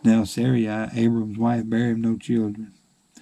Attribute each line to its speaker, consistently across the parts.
Speaker 1: Now Sarai, Abram's wife, bare him no children.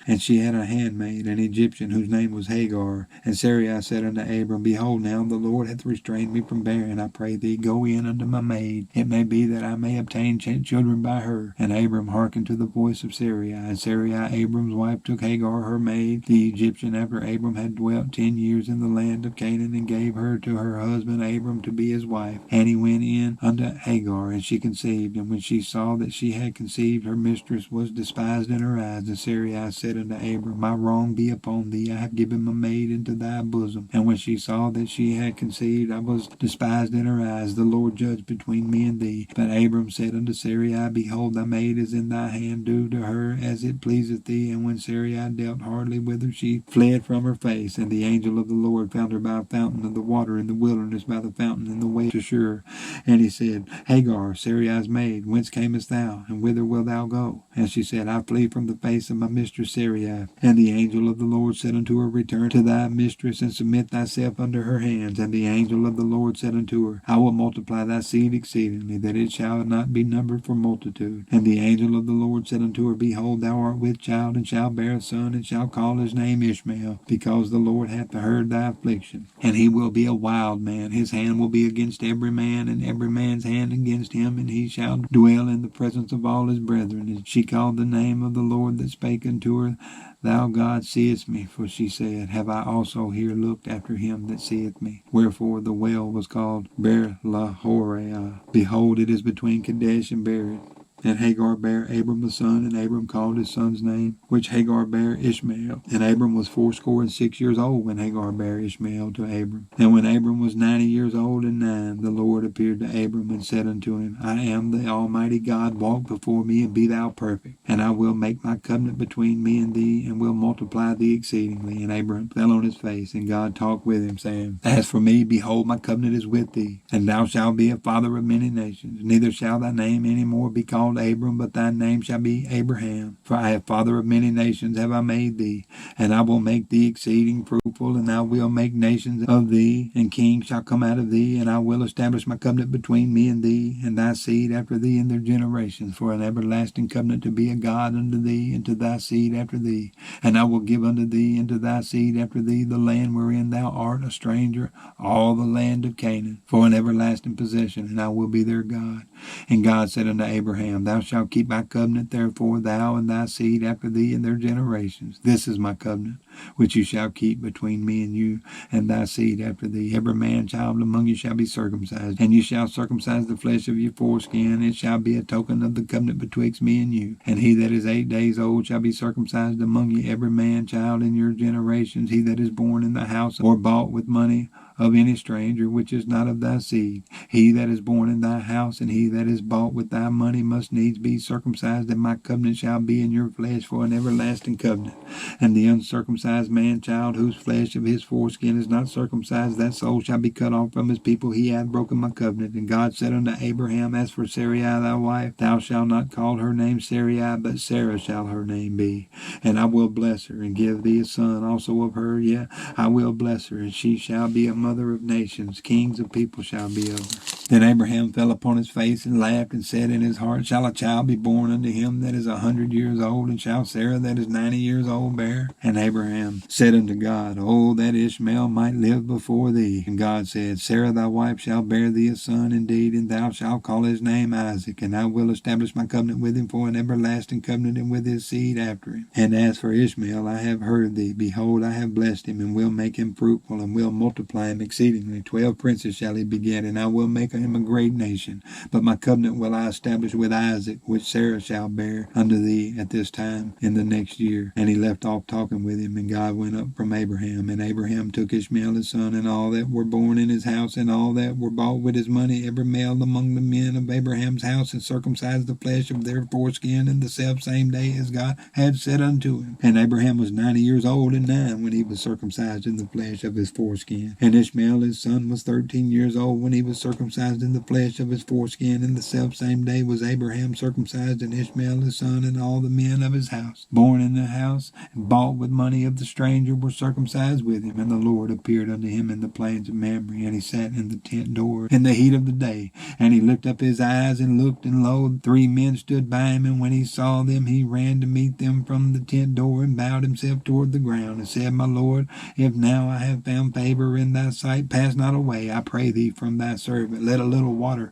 Speaker 1: And she had a handmaid, an Egyptian, whose name was Hagar. And Sarai said unto Abram, Behold, now the Lord hath restrained me from bearing. I pray thee, go in unto my maid. It may be that I may obtain children by her. And Abram hearkened to the voice of Sarai. And Sarai, Abram's wife, took Hagar, her maid, the Egyptian, after Abram had dwelt 10 years in the land of Canaan, and gave her to her husband Abram to be his wife. And he went in unto Hagar, and she conceived. And when she saw that she had conceived, her mistress was despised in her eyes. And Sarai said unto Abram, My wrong be upon thee. I have given my maid into thy bosom. And when she saw that she had conceived, I was despised in her eyes. The Lord judge between me and thee. But Abram said unto Sarai, Behold, thy maid is in thy hand. Do to her as it pleaseth thee. And when Sarai dealt hardly with her, she fled from her face. And the angel of the Lord found her by a fountain of the water in the wilderness, by the fountain in the way to Shur. And he said, Hagar, Sarai's maid, whence camest thou, and whither wilt thou go? And she said, I flee from the face of my mistress Sarai. And the angel of the Lord said unto her, Return to thy mistress, and submit thyself under her hands. And the angel of the Lord said unto her, I will multiply thy seed exceedingly, that it shall not be numbered for multitude. And the angel of the Lord said unto her, Behold, thou art with child, and shalt bear a son, and shalt call his name Ishmael, because the Lord hath heard thy affliction. And he will be a wild man. His hand will be against every man, and every man's hand against him, and he shall dwell in the presence of all his brethren. And she called the name of the Lord that spake unto her, Thou, God, seest me. For she said, Have I also here looked after him that seeth me? Wherefore the well was called Ber-lahai. Behold, it is between Kadesh and Bered. And Hagar bare Abram a son, and Abram called his son's name, which Hagar bare Ishmael. And Abram was 86 years old when Hagar bare Ishmael to Abram. And when Abram was 90 years old and 9, the Lord appeared to Abram and said unto him, I am the Almighty God, walk before me, and be thou perfect. And I will make my covenant between me and thee, and will multiply thee exceedingly. And Abram fell on his face, and God talked with him, saying, As for me, behold, my covenant is with thee, and thou shalt be a father of many nations. Neither shall thy name any more be called Abram, but thy name shall be Abraham. For I have father of many nations have I made thee, and I will make thee exceeding fruitful, and I will make nations of thee, and kings shall come out of thee, and I will establish my covenant between me and thee, and thy seed after thee in their generations, for an everlasting covenant to be a God unto thee, and to thy seed after thee. And I will give unto thee and to thy seed after thee the land wherein thou art a stranger, all the land of Canaan, for an everlasting possession, and I will be their God. And God said unto Abraham, Thou shalt keep my covenant, therefore, thou and thy seed after thee in their generations. This is my covenant, which you shall keep between me and you and thy seed after thee. Every man child among you shall be circumcised, and you shall circumcise the flesh of your foreskin. It shall be a token of the covenant betwixt me and you. And he that is 8 days old shall be circumcised among you, every man child in your generations. He that is born in the house or bought with money of any stranger which is not of thy seed. He that is born in thy house, and he that is bought with thy money must needs be circumcised, and my covenant shall be in your flesh for an everlasting covenant. And the uncircumcised man child, whose flesh of his foreskin is not circumcised, that soul shall be cut off from his people. He hath broken my covenant. And God said unto Abraham, As for Sarai thy wife, thou shalt not call her name Sarai, but Sarah shall her name be. And I will bless her, and give thee a son also of her. Yea, I will bless her, and she shall be a mother of nations. Kings of people shall be of her. Then Abraham fell upon his face and laughed, and said in his heart, Shall a child be born unto him that is 100 years old, and shall Sarah that is 90 years old bear? And Abraham said unto God, Oh, that Ishmael might live before thee. And God said, Sarah thy wife shall bear thee a son indeed, and thou shalt call his name Isaac, and I will establish my covenant with him for an everlasting covenant, and with his seed after him. And as for Ishmael, I have heard thee. Behold, I have blessed him, and will make him fruitful, and will multiply him exceedingly. 12 princes shall he beget, and I will make him a great nation. But my covenant will I establish with Isaac, which Sarah shall bear unto thee at this time in the next year. And he left off talking with him, and God went up from Abraham. And Abraham took Ishmael his son, and all that were born in his house, and all that were bought with his money, every male among the men of Abraham's house, and circumcised the flesh of their foreskin in the selfsame day as God had said unto him. And Abraham was 90 years old and 9 when he was circumcised in the flesh of his foreskin. And Ishmael his son was 13 years old when he was circumcised circumcised in the flesh of his foreskin. In the selfsame day was Abraham circumcised, and Ishmael his son, and all the men of his house, born in the house, and bought with money of the stranger, were circumcised with him. And the Lord appeared unto him in the plains of Mamre, and he sat in the tent door in the heat of the day. And he lifted up his eyes and looked, and lo, 3 men stood by him. And when he saw them, he ran to meet them from the tent door, and bowed himself toward the ground, and said, My Lord, if now I have found favor in thy sight, pass not away, I pray thee, from thy servant. Let a little water,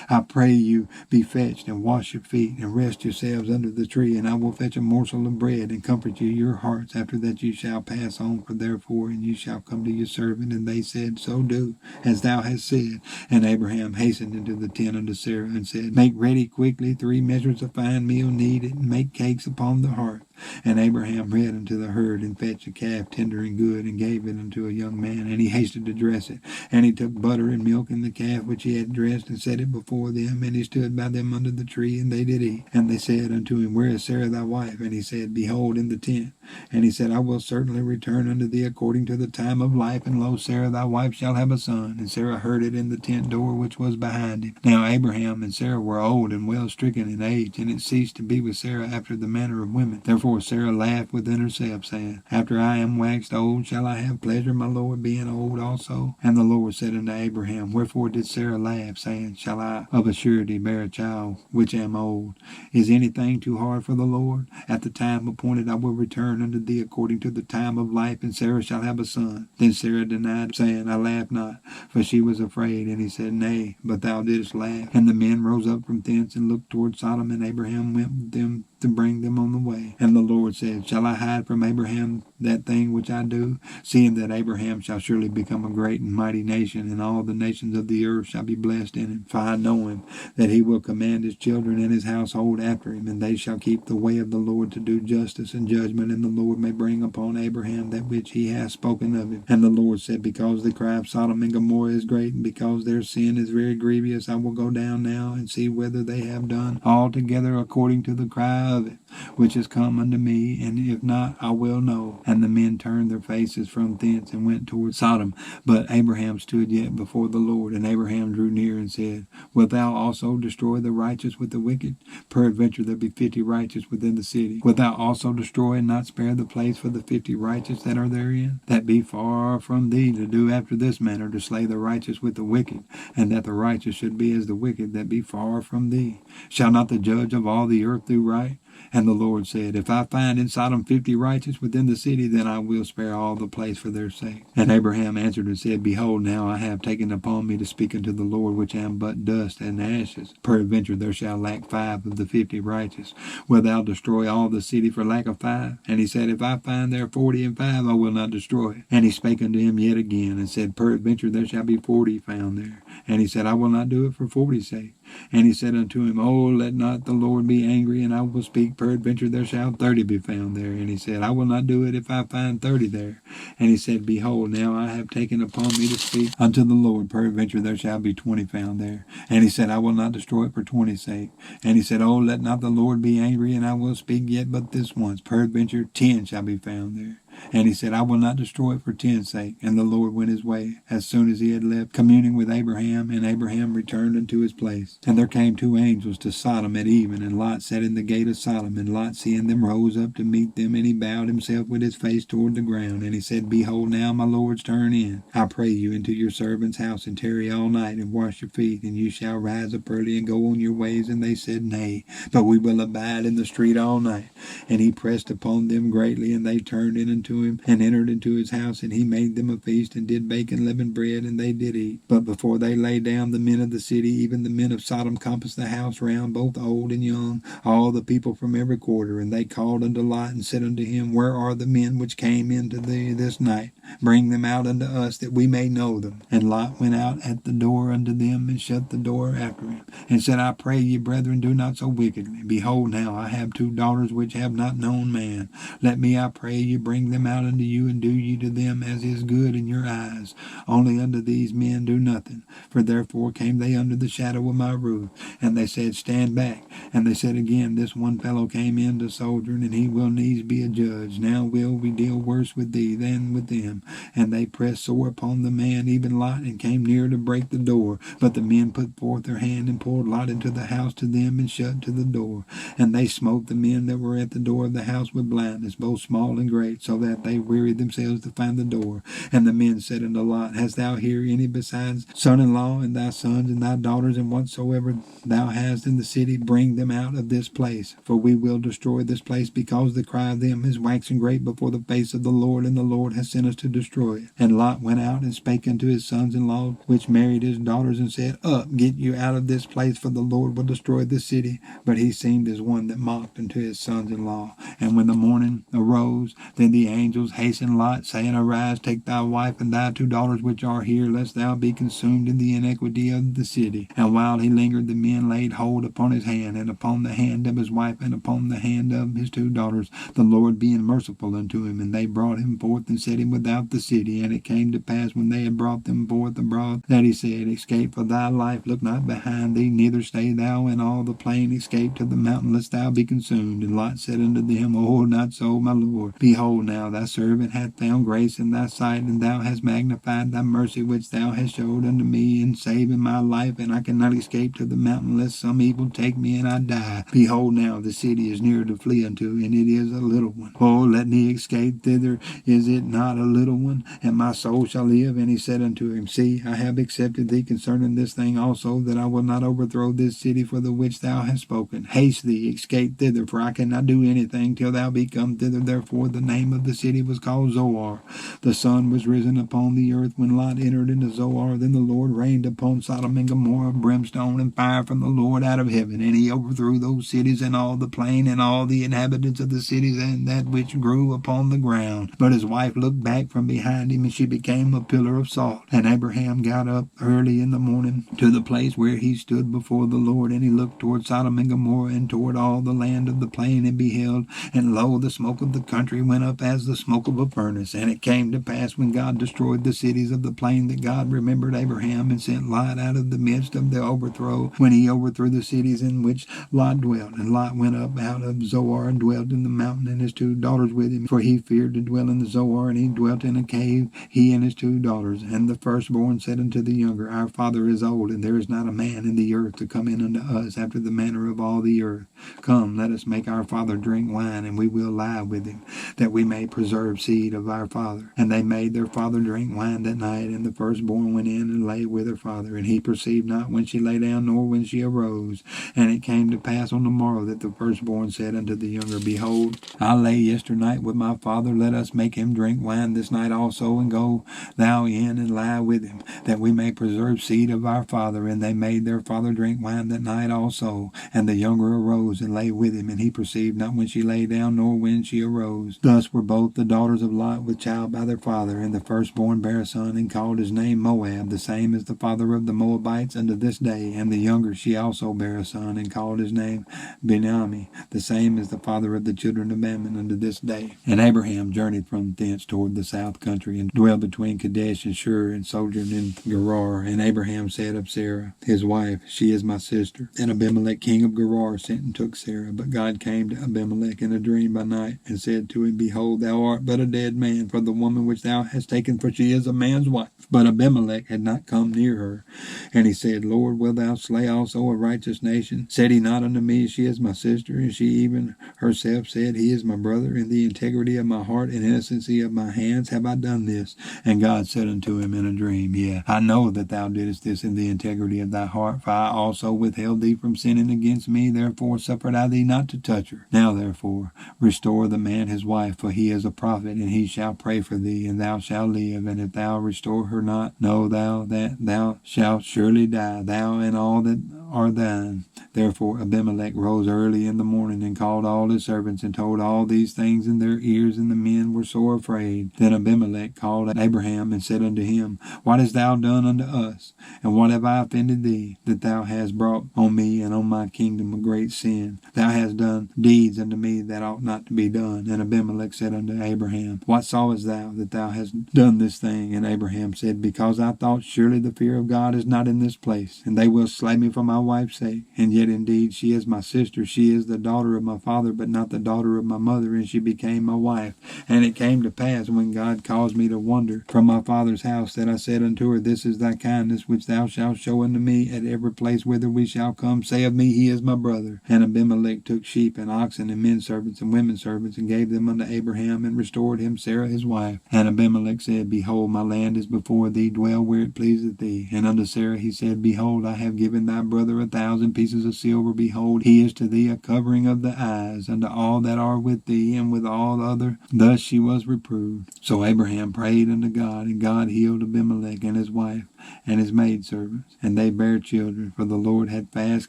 Speaker 1: I pray you, be fetched, and wash your feet, and rest yourselves under the tree, and I will fetch a morsel of bread, and comfort you your hearts. After that you shall pass on, for therefore, and you shall come to your servant. And they said, So do, as thou hast said. And Abraham hastened into the tent unto Sarah, and said, Make ready quickly 3 measures of fine meal, knead it, and make cakes upon the hearth. And Abraham ran unto the herd, and fetched a calf tender and good, and gave it unto a young man, and he hasted to dress it. And he took butter and milk and the calf which he had dressed, and set it before them. And he stood by them under the tree, and they did eat. And they said unto him, Where is Sarah thy wife? And he said, Behold, in the tent. And he said, I will certainly return unto thee according to the time of life, and lo, Sarah thy wife shall have a son. And Sarah heard it in the tent door which was behind him. Now Abraham and Sarah were old and well stricken in age, and it ceased to be with Sarah after the manner of women. Therefore Sarah laughed within herself, saying, After I am waxed old, shall I have pleasure, my Lord, being old also? And the Lord said unto Abraham, Wherefore did Sarah laugh, saying, Shall I of a surety bear a child, which am old? Is anything too hard for the Lord? At the time appointed I will return unto thee according to the time of life, and Sarah shall have a son. Then Sarah denied, saying, I laugh not, for she was afraid. And he said, Nay, but thou didst laugh. And the men rose up from thence, and looked toward Sodom, and Abraham went with them to bring them on the way. And the Lord said, Shall I hide from Abraham that thing which I do, seeing that Abraham shall surely become a great and mighty nation, and all the nations of the earth shall be blessed in him? For I know him, that he will command his children and his household after him, and they shall keep the way of the Lord to do justice and judgment, and the Lord may bring upon Abraham that which he hath spoken of him. And the Lord said, Because the cry of Sodom and Gomorrah is great, and because their sin is very grievous, I will go down now and see whether they have done altogether according to the cry of it, which is come unto me, and if not, I will know. And the men turned their faces from thence, and went toward Sodom. But Abraham stood yet before the Lord, and Abraham drew near and said, Wilt thou also destroy the righteous with the wicked? Peradventure there be 50 righteous within the city. Wilt thou also destroy and not spare the place for the 50 righteous that are therein? That be far from thee to do after this manner, to slay the righteous with the wicked, and that the righteous should be as the wicked. That be far from thee. Shall not the judge of all the earth do right? And the Lord said, If I find in Sodom 50 righteous within the city, then I will spare all the place for their sake. And Abraham answered and said, Behold, now I have taken upon me to speak unto the Lord, which am but dust and ashes. Peradventure there shall lack 5 of the 50 righteous. Wilt thou destroy all the city for lack of 5? And he said, If I find there 40 and 5, I will not destroy it. And he spake unto him yet again, and said, Peradventure there shall be 40 found there. And he said, I will not do it for 40's sake. And he said unto him, Oh, let not the Lord be angry, and I will speak. Peradventure there shall 30 be found there. And he said, I will not do it if I find 30 there. And he said, Behold, now I have taken upon me to speak unto the Lord. Peradventure there shall be 20 found there. And he said, I will not destroy it for 20's sake. And he said, Oh, let not the Lord be angry, and I will speak yet but this once. Peradventure 10 shall be found there. And he said, I will not destroy it for 10's sake. And the Lord went his way, as soon as he had left communing with Abraham, and Abraham returned unto his place. And there came 2 angels to Sodom at even, and Lot sat in the gate of Sodom. And Lot, seeing them, rose up to meet them, and he bowed himself with his face toward the ground. And he said, Behold, now my lords, turn in, I pray you, into your servant's house, and tarry all night, and wash your feet, and you shall rise up early and go on your ways. And they said, Nay, but we will abide in the street all night. And he pressed upon them greatly, and they turned in unto him, and entered into his house, and he made them a feast, and did bake unleavened bread, and they did eat. But before they lay down, the men of the city, even the men of Sodom, compassed the house round, both old and young, all the people from every quarter. And they called unto Lot, and said unto him, Where are the men which came into thee this night? Bring them out unto us, that we may know them. And Lot went out at the door unto them, and shut the door after him, and said, I pray ye, brethren, do not so wickedly. Behold, now I have 2 daughters which have not known man. Let me, I pray you, bring them them out unto you, and do ye to them as is good in your eyes. Only unto these men do nothing. For therefore came they under the shadow of my roof, and they said, Stand back. And they said again, This one fellow came in to sojourn, and he will needs be a judge. Now will we deal worse with thee than with them. And they pressed sore upon the man, even Lot, and came near to break the door. But the men put forth their hand, and pulled Lot into the house to them, and shut to the door. And they smote the men that were at the door of the house with blindness, both small and great, so that they wearied themselves to find the door. And the men said unto Lot, Hast thou here any besides son-in-law, and thy sons, and thy daughters, and whatsoever thou hast in the city, bring them out of this place. For we will destroy this place, because the cry of them is waxing great before the face of the Lord, and the Lord has sent us to destroy it. And Lot went out and spake unto his sons-in-law, which married his daughters, and said, Up, get you out of this place, for the Lord will destroy this city. But he seemed as one that mocked unto his sons-in-law. And when the morning arose, then the angels hastened Lot, saying, Arise, take thy wife and thy 2 daughters which are here, lest thou be consumed in the iniquity of the city. And while he lingered, the men laid hold upon his hand, and upon the hand of his wife, and upon the hand of his 2 daughters, the Lord being merciful unto him. And they brought him forth, and set him without the city. And it came to pass, when they had brought them forth abroad, that he said, Escape for thy life, look not behind thee, neither stay thou in all the plain, escape to the mountain, lest thou be consumed. And Lot said unto them, Oh, not so, my Lord. Behold, now thy servant hath found grace in thy sight, and thou hast magnified thy mercy which thou hast showed unto me in saving my life, and I cannot escape to the mountain, lest some evil take me and I die. Behold, now the city is near to flee unto, and it is a little one. Oh, let me escape thither, is it not a little one? And my soul shall live. And he said unto him, See, I have accepted thee concerning this thing also, that I will not overthrow this city for the which thou hast spoken. Haste thee, escape thither, for I cannot do anything till thou be come thither. Therefore the name of the city was called Zoar. The sun was risen upon the earth when Lot entered into Zoar. Then the Lord rained upon Sodom and Gomorrah brimstone and fire from the Lord out of heaven. And he overthrew those cities, and all the plain, and all the inhabitants of the cities, and that which grew upon the ground. But his wife looked back from behind him, and she became a pillar of salt. And Abraham got up early in the morning to the place where he stood before the Lord, and he looked toward Sodom and Gomorrah, and toward all the land of the plain, and beheld, and lo, the smoke of the country went up as the smoke of a furnace. And it came to pass, when God destroyed the cities of the plain, that God remembered Abraham, and sent Lot out of the midst of the overthrow, when he overthrew the cities in which Lot dwelt. And Lot went up out of Zoar, and dwelt in the mountain, and his 2 daughters with him, for he feared to dwell in the Zoar, and he dwelt in a cave, he and his 2 daughters. And the firstborn said unto the younger, Our father is old, and there is not a man in the earth to come in unto us after the manner of all the earth. Come, let us make our father drink wine, and we will lie with him, that we may preserve seed of our father. And they made their father drink wine that night, and the firstborn went in and lay with her father, and he perceived not when she lay down, nor when she arose. And it came to pass on the morrow, that the firstborn said unto the younger, Behold, I lay yesternight with my father, let us make him drink wine this night also, and go thou in and lie with him, that we may preserve seed of our father. And they made their father drink wine that night also. And the younger arose and lay with him, and he perceived not when she lay down, nor when she arose. Thus were both the daughters of Lot with child by their father. And the firstborn bare a son, and called his name Moab, the same as the father of the Moabites unto this day. And the younger she also bare a son, and called his name Benami, the same as the father of the children of Ammon unto this day. And Abraham journeyed from thence toward the south country, and dwelt between Kadesh and Shur, and sojourned in Gerar. And Abraham said of Sarah his wife, She is my sister. And Abimelech king of Gerar sent and took Sarah. But God came to Abimelech in a dream by night, and said to him, Behold, thou art but a dead man for the woman which thou hast taken, for she is a man's wife. But Abimelech had not come near her. And he said, Lord, wilt thou slay also a righteous nation? Said he not unto me, She is my sister? And she even herself said, He is my brother. In the integrity of my heart and innocency of my hands have I done this. And God said unto him in a dream, Yeah, I know that thou didst this in the integrity of thy heart, for I also withheld thee from sinning against me, therefore suffered I thee not to touch her. Now therefore restore the man his wife, for he is a prophet, and he shall pray for thee, and thou shalt live. And if thou restore her not, know thou that thou shalt surely die, thou and all that are thine. Therefore Abimelech rose early in the morning, and called all his servants, and told all these things in their ears, and the men were sore afraid. Then Abimelech called Abraham, and said unto him, What hast thou done unto us? And what have I offended thee, that thou hast brought on me and on my kingdom a great sin? Thou hast done deeds unto me that ought not to be done. And Abimelech said unto Abraham, What sawest thou that thou hast done this thing? And Abraham said, Because I thought, surely the fear of God is not in this place, and they will slay me for my wife's sake. And yet indeed she is my sister. She is the daughter of my father, but not the daughter of my mother, and she became my wife. And it came to pass, when God caused me to wander from my father's house, that I said unto her, This is thy kindness which thou shalt show unto me at every place whither we shall come. Say of me, He is my brother. And Abimelech took sheep and oxen and men servants and women servants, and gave them unto Abraham, and restored him Sarah his wife. And Abimelech said, Behold, my land is before thee, dwell where it pleaseth thee. And unto Sarah he said, Behold, I have given thy brother 1,000 pieces of silver. Behold, he is to thee a covering of the eyes unto all that are with thee, and with all other. Thus she was reproved. So Abraham prayed unto God, and God healed Abimelech and his wife and his maidservants, and they bare children. For the Lord had fast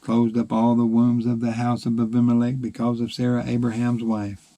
Speaker 1: closed up all the wombs of the house of Abimelech because of Sarah Abraham's wife.